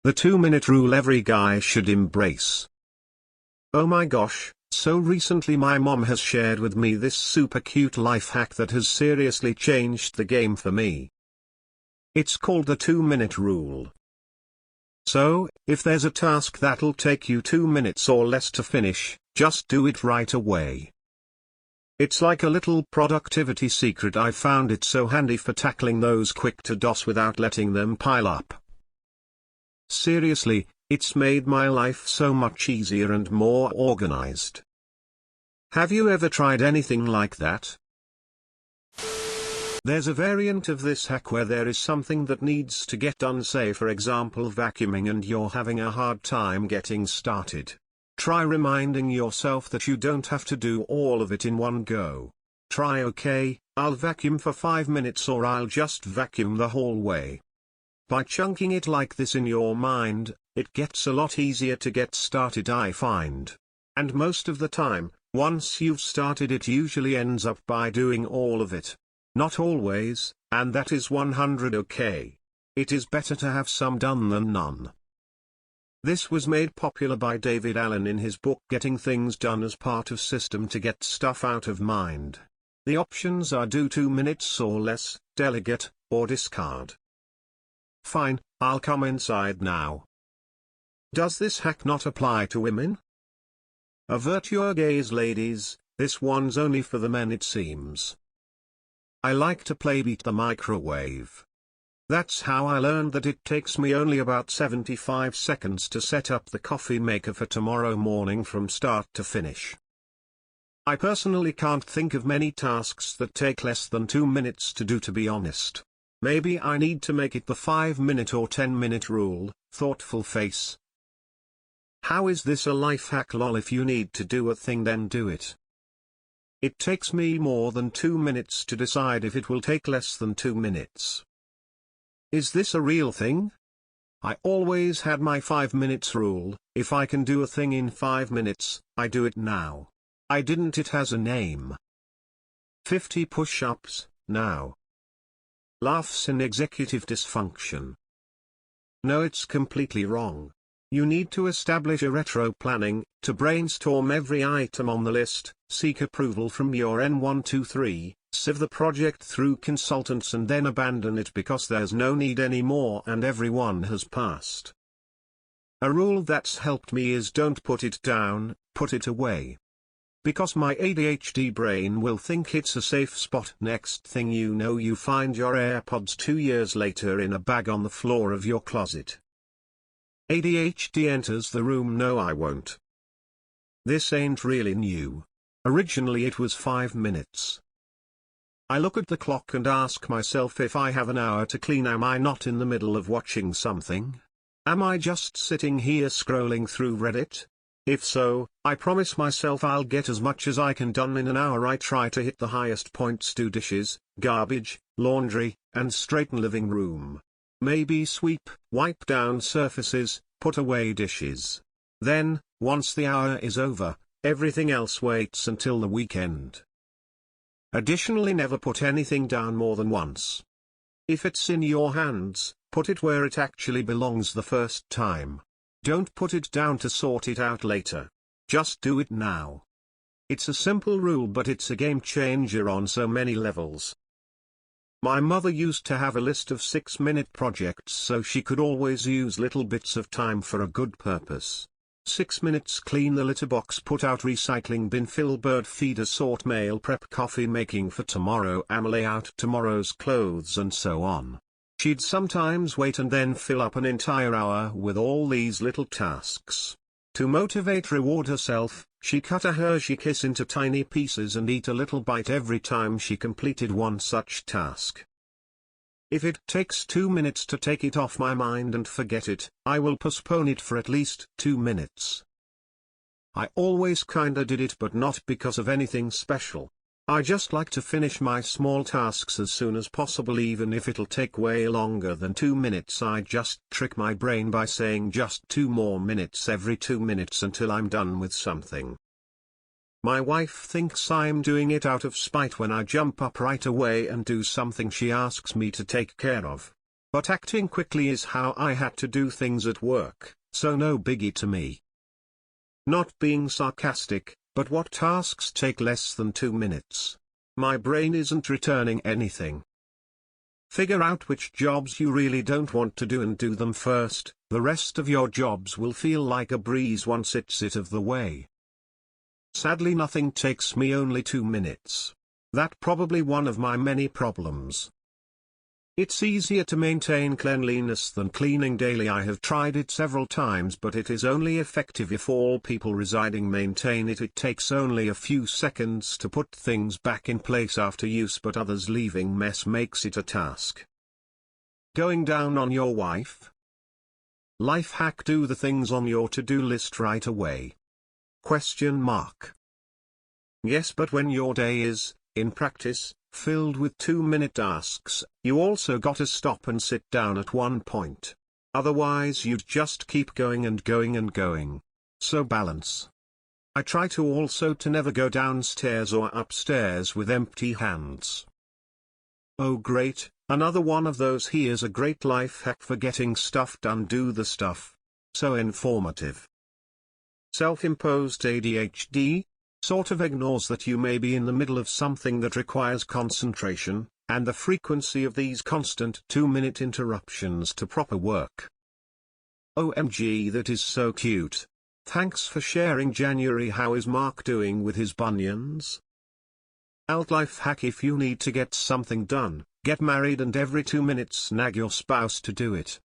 The 2-minute rule every guy should embrace. Oh my gosh, so recently my mom has shared with me this super cute life hack that has seriously changed the game for me. It's called the 2-minute rule. So, if there's a task that'll take you 2 minutes or less to finish, just do it right away. It's like a little productivity secret. I found it so handy for tackling those quick to-dos without letting them pile up. Seriously, it's made my life so much easier and more organized. Have you ever tried anything like that? There's a variant of this hack where there is something that needs to get done, say for example vacuuming, and you're having a hard time getting started. Try reminding yourself that you don't have to do all of it in one go. Try okay, I'll vacuum for 5 minutes, or I'll just vacuum the hallway. By chunking it like this in your mind, it gets a lot easier to get started, I find. And most of the time, once you've started, it usually ends up by doing all of it. Not always, and that is 100 okay. It is better to have some done than none. This was made popular by David Allen in his book Getting Things Done as part of System to Get Stuff Out of Mind. The options are do 2 minutes or less, delegate, or discard. Fine, I'll come inside now. Does this hack not apply to women? Avert your gaze, ladies, this one's only for the men, it seems. I like to play Beat the Microwave. That's how I learned that it takes me only about 75 seconds to set up the coffee maker for tomorrow morning from start to finish. I personally can't think of many tasks that take less than 2 minutes to do, to be honest. Maybe I need to make it the 5-minute or 10-minute rule. Thoughtful face. How is this a life hack? Lol, if you need to do a thing, then do it. It takes me more than 2 minutes to decide if it will take less than 2 minutes. Is this a real thing? I always had my 5 minutes rule. If I can do a thing in 5 minutes, I do it now. I didn't. It has a name. 50 push-ups, now. Laughs in executive dysfunction. No, it's completely wrong. You need to establish a retro planning, to brainstorm every item on the list, seek approval from your N123, sieve the project through consultants, and then abandon it because there's no need anymore and everyone has passed. A rule that's helped me is don't put it down, put it away. Because my ADHD brain will think it's a safe spot. Next thing you know, you find your AirPods 2 years later in a bag on the floor of your closet. ADHD enters the room. No, I won't. This ain't really new. Originally it was 5 minutes. I look at the clock and ask myself, if I have an hour to clean, am I not in the middle of watching something? Am I just sitting here scrolling through Reddit? If so, I promise myself I'll get as much as I can done in an hour. I try to hit the highest points: do dishes, garbage, laundry, and straighten living room. Maybe sweep, wipe down surfaces, put away dishes. Then, once the hour is over, everything else waits until the weekend. Additionally, never put anything down more than once. If it's in your hands, put it where it actually belongs the first time. Don't put it down to sort it out later. Just do it now. It's a simple rule, but it's a game changer on so many levels. My mother used to have a list of 6-minute projects so she could always use little bits of time for a good purpose. 6 minutes: clean the litter box, put out recycling bin, fill bird feeder, sort mail, prep coffee making for tomorrow, lay out tomorrow's clothes, and so on. She'd sometimes wait and then fill up an entire hour with all these little tasks. To motivate, reward herself, she cut a Hershey Kiss into tiny pieces and eat a little bite every time she completed one such task. If it takes 2 minutes to take it off my mind and forget it, I will postpone it for at least 2 minutes. I always kinda did it, but not because of anything special. I just like to finish my small tasks as soon as possible, even if it'll take way longer than 2 minutes. I just trick my brain by saying just 2 more minutes every 2 minutes until I'm done with something. My wife thinks I'm doing it out of spite when I jump up right away and do something she asks me to take care of. But acting quickly is how I had to do things at work, so no biggie to me. Not being sarcastic, but what tasks take less than 2 minutes? My brain isn't returning anything. Figure out which jobs you really don't want to do and do them first. The rest of your jobs will feel like a breeze once it's out of the way. Sadly, nothing takes me only 2 minutes. That's probably one of my many problems. It's easier to maintain cleanliness than cleaning daily. I have tried it several times, but it is only effective if all people residing maintain it. It takes only a few seconds to put things back in place after use, but others leaving mess makes it a task. Going down on your wife? Life hack: do the things on your to-do list right away. Question mark. Yes, but when your day is, in practice, filled with 2-minute tasks, you also gotta stop and sit down at one point. Otherwise you'd just keep going and going and going. So balance. I try to also to never go downstairs or upstairs with empty hands. Oh great, another one of those. Here's a great life hack for getting stuff done. Do the stuff. So informative. Self-imposed ADHD sort of ignores that you may be in the middle of something that requires concentration, and the frequency of these constant 2-minute interruptions to proper work. OMG, that is so cute. Thanks for sharing. January. How is Mark doing with his bunions? Alt life hack: if you need to get something done, get married and every 2 minutes nag your spouse to do it.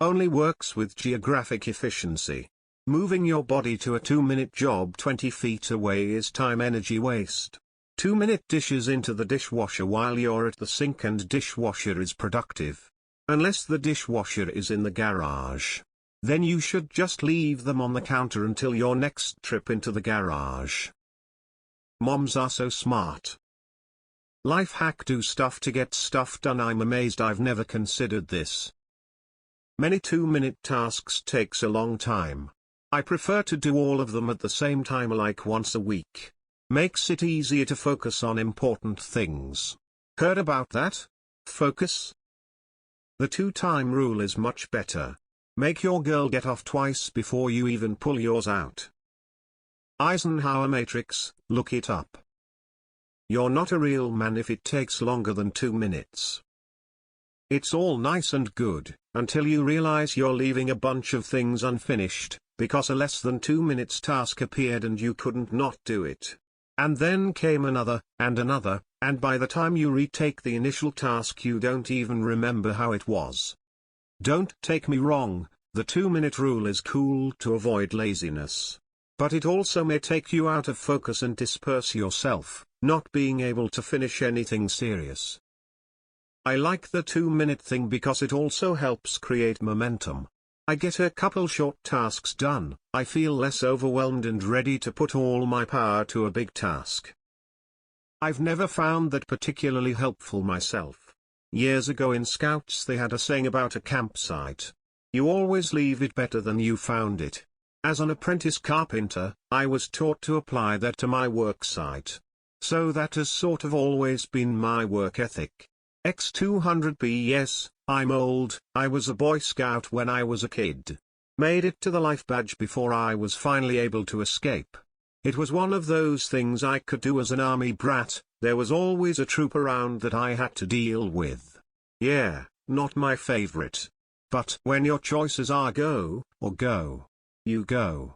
Only works with geographic efficiency. Moving your body to a 2-minute job 20 feet away is time-energy waste. 2-minute dishes into the dishwasher while you're at the sink and dishwasher is productive. Unless the dishwasher is in the garage. Then you should just leave them on the counter until your next trip into the garage. Moms are so smart. Life hack: do stuff to get stuff done. I'm amazed I've never considered this. Many 2-minute tasks takes a long time. I prefer to do all of them at the same time, like once a week. Makes it easier to focus on important things. Heard about that? Focus? The 2-time rule is much better. Make your girl get off twice before you even pull yours out. Eisenhower Matrix, look it up. You're not a real man if it takes longer than 2 minutes. It's all nice and good, until you realize you're leaving a bunch of things unfinished, because a less than 2 minutes task appeared and you couldn't not do it. And then came another, and by the time you retake the initial task you don't even remember how it was. Don't take me wrong, the 2-minute rule is cool to avoid laziness. But it also may take you out of focus and disperse yourself, not being able to finish anything serious. I like the 2-minute thing because it also helps create momentum. I get a couple short tasks done, I feel less overwhelmed and ready to put all my power to a big task. I've never found that particularly helpful myself. Years ago in Scouts they had a saying about a campsite. You always leave it better than you found it. As an apprentice carpenter, I was taught to apply that to my work site. So that has sort of always been my work ethic. X200B. Yes, I'm old. I was a Boy Scout when I was a kid. Made it to the life badge before I was finally able to escape. It was one of those things I could do as an army brat. There was always a troop around that I had to deal with. Yeah, not my favorite. But when your choices are go, or go, you go.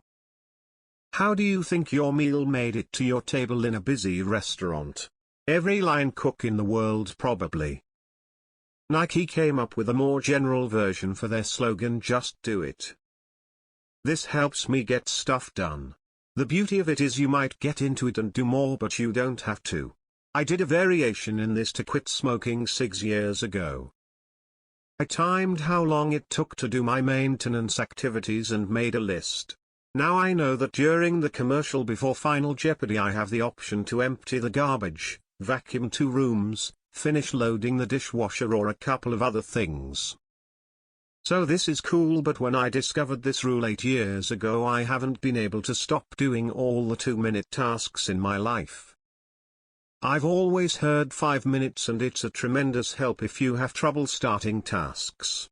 How do you think your meal made it to your table in a busy restaurant? Every line cook in the world probably. Nike came up with a more general version for their slogan, just do it. This helps me get stuff done. The beauty of it is you might get into it and do more, but you don't have to. I did a variation in this to quit smoking 6 years ago. I timed how long it took to do my maintenance activities and made a list. Now I know that during the commercial before Final Jeopardy I have the option to empty the garbage, vacuum 2 rooms, finish loading the dishwasher or a couple of other things. So this is cool, but when I discovered this rule 8 years ago I haven't been able to stop doing all the 2-minute tasks in my life. I've always heard 5 minutes, and it's a tremendous help if you have trouble starting tasks.